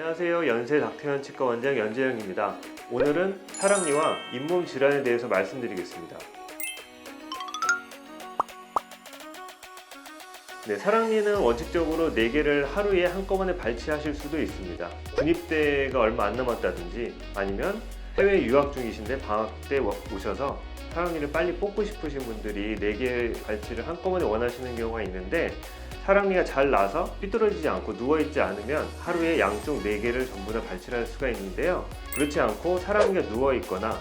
안녕하세요. 연세 닥터현 치과 원장 연재영입니다. 오늘은 사랑니와 잇몸 질환에 대해서 말씀드리겠습니다. 사랑니는 원칙적으로 4개를 하루에 한꺼번에 발치하실 수도 있습니다. 군입대가 얼마 안 남았다든지 아니면 해외 유학 중이신데 방학 때 오셔서 사랑니를 빨리 뽑고 싶으신 분들이 4개 발치를 한꺼번에 원하시는 경우가 있는데, 사랑니가 잘 나서 삐뚤어지지 않고 누워있지 않으면 하루에 양쪽 4개를 전부 다 발치를 할 수가 있는데요, 그렇지 않고 사랑니가 누워있거나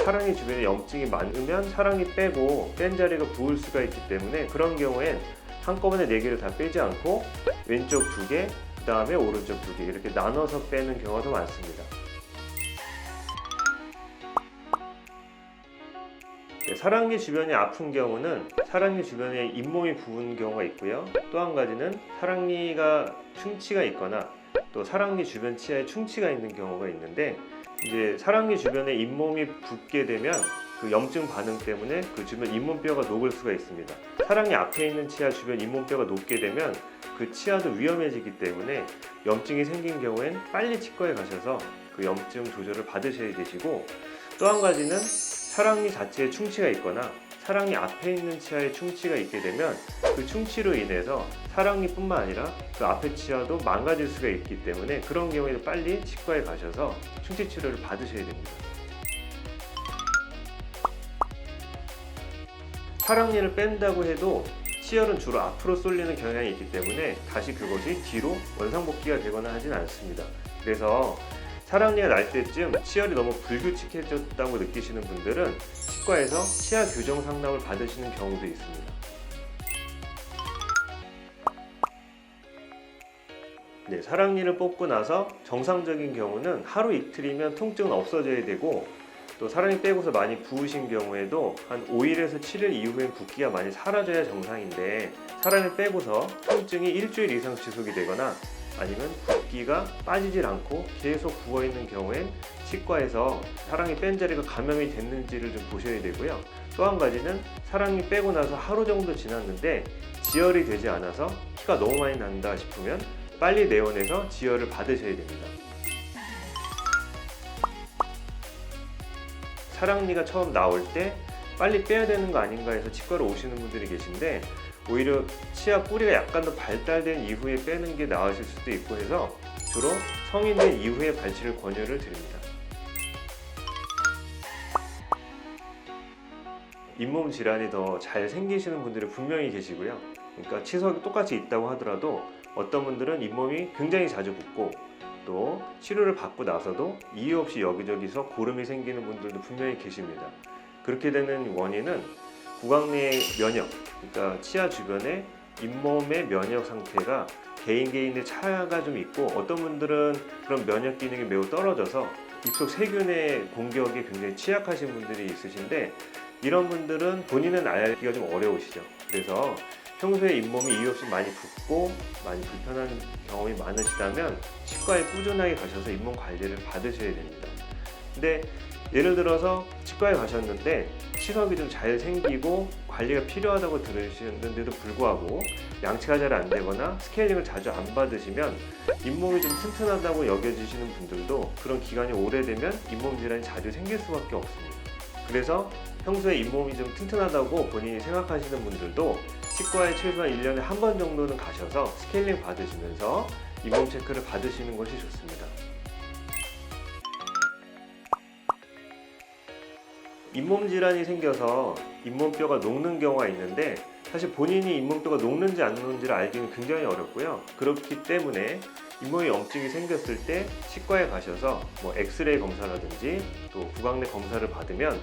사랑니 주변에 염증이 많으면 사랑니 빼고 뺀 자리가 부을 수가 있기 때문에 그런 경우엔 한꺼번에 4개를 다 빼지 않고 왼쪽 2개, 그 다음에 오른쪽 2개 이렇게 나눠서 빼는 경우가 더 많습니다. 사랑니 주변이 아픈 경우는 사랑니 주변에 잇몸이 부은 경우가 있고요. 또 한 가지는 사랑니가 충치가 있거나 또 사랑니 주변 치아에 충치가 있는 경우가 있는데, 이제 사랑니 주변에 잇몸이 붓게 되면 그 염증 반응 때문에 그 주변 잇몸뼈가 녹을 수가 있습니다. 사랑니 앞에 있는 치아 주변 잇몸뼈가 녹게 되면 그 치아도 위험해지기 때문에 염증이 생긴 경우엔 빨리 치과에 가셔서 그 염증 조절을 받으셔야 되시고, 또 한 가지는 사랑니 자체에 충치가 있거나 사랑니 앞에 있는 치아에 충치가 있게 되면 그 충치로 인해서 사랑니뿐만 아니라 그 앞에 치아도 망가질 수가 있기 때문에 그런 경우에도 빨리 치과에 가셔서 충치 치료를 받으셔야 됩니다. 사랑니를 뺀다고 해도 치열은 주로 앞으로 쏠리는 경향이 있기 때문에 다시 그것이 뒤로 원상복귀가 되거나 하진 않습니다. 그래서 사랑니가 날 때쯤 치열이 너무 불규칙해졌다고 느끼시는 분들은 치과에서 치아 교정 상담을 받으시는 경우도 있습니다. 사랑니를 뽑고 나서 정상적인 경우는 하루 이틀이면 통증은 없어져야 되고, 또 사랑니 빼고서 많이 부으신 경우에도 한 5일에서 7일 이후엔 붓기가 많이 사라져야 정상인데, 사랑니 빼고서 통증이 일주일 이상 지속이 되거나 아니면 붓기가 빠지질 않고 계속 부어있는 경우엔 치과에서 사랑니 뺀 자리가 감염이 됐는지를 좀 보셔야 되고요. 또 한 가지는 사랑니 빼고 나서 하루 정도 지났는데 지혈이 되지 않아서 피가 너무 많이 난다 싶으면 빨리 내원해서 지혈을 받으셔야 됩니다. 사랑니가 처음 나올 때 빨리 빼야 되는 거 아닌가 해서 치과로 오시는 분들이 계신데, 오히려 치아 뿌리가 약간 더 발달된 이후에 빼는 게 나으실 수도 있고 해서 주로 성인 된 이후에 발치를 권유를 드립니다. 잇몸 질환이 더 잘 생기시는 분들이 분명히 계시고요. 그러니까 치석이 똑같이 있다고 하더라도 어떤 분들은 잇몸이 굉장히 자주 붓고 또 치료를 받고 나서도 이유 없이 여기저기서 고름이 생기는 분들도 분명히 계십니다. 그렇게 되는 원인은 구강 내의 면역, 그러니까 치아 주변에 잇몸의 면역 상태가 개인의 차이가 좀 있고, 어떤 분들은 그런 면역 기능이 매우 떨어져서 입속 세균의 공격에 굉장히 취약하신 분들이 있으신데, 이런 분들은 본인은 알기가 좀 어려우시죠. 그래서 평소에 잇몸이 이유 없이 많이 붓고 많이 불편한 경험이 많으시다면 치과에 꾸준하게 가셔서 잇몸 관리를 받으셔야 됩니다. 근데 예를 들어서 치과에 가셨는데 치석이 좀 잘 생기고 관리가 필요하다고 들으시는데도 불구하고 양치가 잘 안 되거나 스케일링을 자주 안 받으시면 잇몸이 좀 튼튼하다고 여겨지시는 분들도 그런 기간이 오래되면 잇몸 질환이 자주 생길 수밖에 없습니다. 그래서 평소에 잇몸이 좀 튼튼하다고 본인이 생각하시는 분들도 치과에 최소한 1년에 한 번 정도는 가셔서 스케일링 받으시면서 잇몸 체크를 받으시는 것이 좋습니다. 잇몸 질환이 생겨서 잇몸뼈가 녹는 경우가 있는데, 사실 본인이 잇몸뼈가 녹는지 안 녹는지를 알기는 굉장히 어렵고요. 그렇기 때문에 잇몸에 염증이 생겼을 때 치과에 가셔서 엑스레이 검사라든지 또 구강 내 검사를 받으면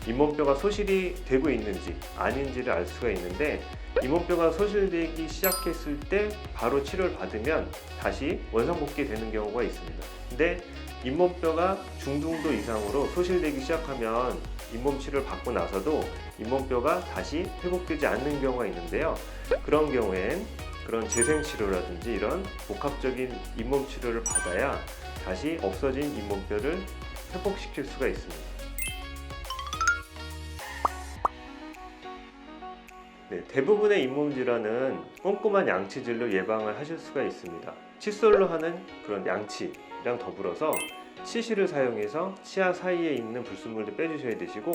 잇몸뼈가 소실이 되고 있는지 아닌지를 알 수가 있는데, 잇몸뼈가 소실되기 시작했을 때 바로 치료를 받으면 다시 원상복귀 되는 경우가 있습니다. 근데 잇몸뼈가 중등도 이상으로 소실되기 시작하면 잇몸 치료를 받고 나서도 잇몸뼈가 다시 회복되지 않는 경우가 있는데요, 그런 경우엔 그런 재생 치료라든지 이런 복합적인 잇몸 치료를 받아야 다시 없어진 잇몸뼈를 회복시킬 수가 있습니다. 대부분의 잇몸 질환은 꼼꼼한 양치질로 예방을 하실 수가 있습니다. 칫솔로 하는 그런 양치랑 더불어서 치실을 사용해서 치아 사이에 있는 불순물도 빼주셔야 되시고,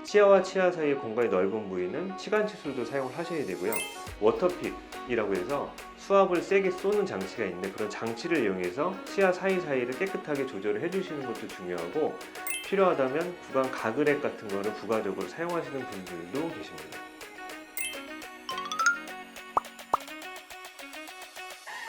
치아와 치아 사이의 공간이 넓은 부위는 치간 칫솔도 사용을 하셔야 되고요. 워터픽이라고 해서 수압을 세게 쏘는 장치가 있는데, 그런 장치를 이용해서 치아 사이사이를 깨끗하게 조절을 해주시는 것도 중요하고, 필요하다면 구강 가글액 같은 거를 부가적으로 사용하시는 분들도 계십니다.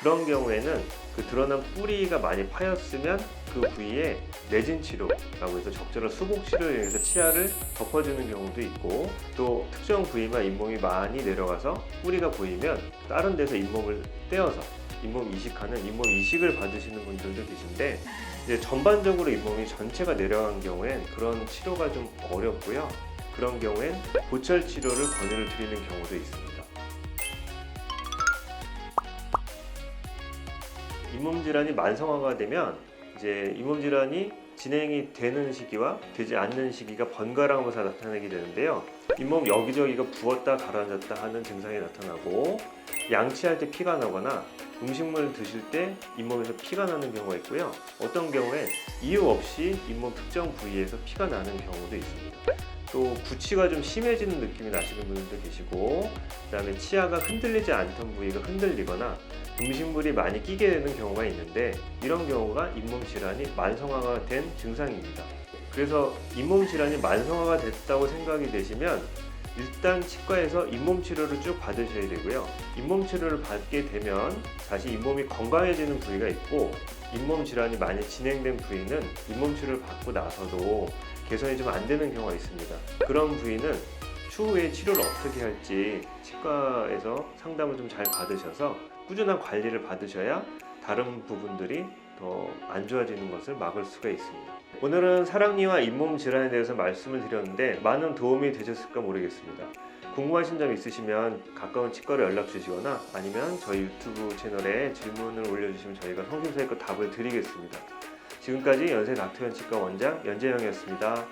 그런 경우에는 그 드러난 뿌리가 많이 파였으면 그 부위에 내진 치료라고 해서 적절한 수복 치료를 이용해서 치아를 덮어주는 경우도 있고, 또 특정 부위만 잇몸이 많이 내려가서 뿌리가 보이면 다른 데서 잇몸을 떼어서 잇몸 이식하는 잇몸 이식을 받으시는 분들도 계신데, 이제 전반적으로 잇몸이 전체가 내려간 경우엔 그런 치료가 좀 어렵고요. 그런 경우엔 보철 치료를 권유를 드리는 경우도 있습니다. 잇몸 질환이 만성화가 되면 이제 잇몸 질환이 진행이 되는 시기와 되지 않는 시기가 번갈아가면서 나타나게 되는데요. 잇몸 여기저기가 부었다 가라앉았다 하는 증상이 나타나고, 양치할 때 피가 나거나 음식물을 드실 때 잇몸에서 피가 나는 경우가 있고요. 어떤 경우에 이유 없이 잇몸 특정 부위에서 피가 나는 경우도 있습니다. 또 구취가 좀 심해지는 느낌이 나시는 분들도 계시고, 그 다음에 치아가 흔들리지 않던 부위가 흔들리거나 음식물이 많이 끼게 되는 경우가 있는데, 이런 경우가 잇몸 질환이 만성화가 된 증상입니다. 그래서 잇몸 질환이 만성화가 됐다고 생각이 되시면 일단 치과에서 잇몸 치료를 쭉 받으셔야 되고요. 잇몸 치료를 받게 되면 다시 잇몸이 건강해지는 부위가 있고, 잇몸 질환이 많이 진행된 부위는 잇몸 치료를 받고 나서도 개선이 좀 안 되는 경우가 있습니다. 그런 부위는 추후에 치료를 어떻게 할지 치과에서 상담을 좀 잘 받으셔서 꾸준한 관리를 받으셔야 다른 부분들이 더 안 좋아지는 것을 막을 수가 있습니다. 오늘은 사랑니와 잇몸 질환에 대해서 말씀을 드렸는데 많은 도움이 되셨을까 모르겠습니다. 궁금하신 점 있으시면 가까운 치과로 연락 주시거나 아니면 저희 유튜브 채널에 질문을 올려주시면 저희가 성심성의껏 답을 드리겠습니다. 지금까지 연세 닥터현 치과 원장 연재영이었습니다.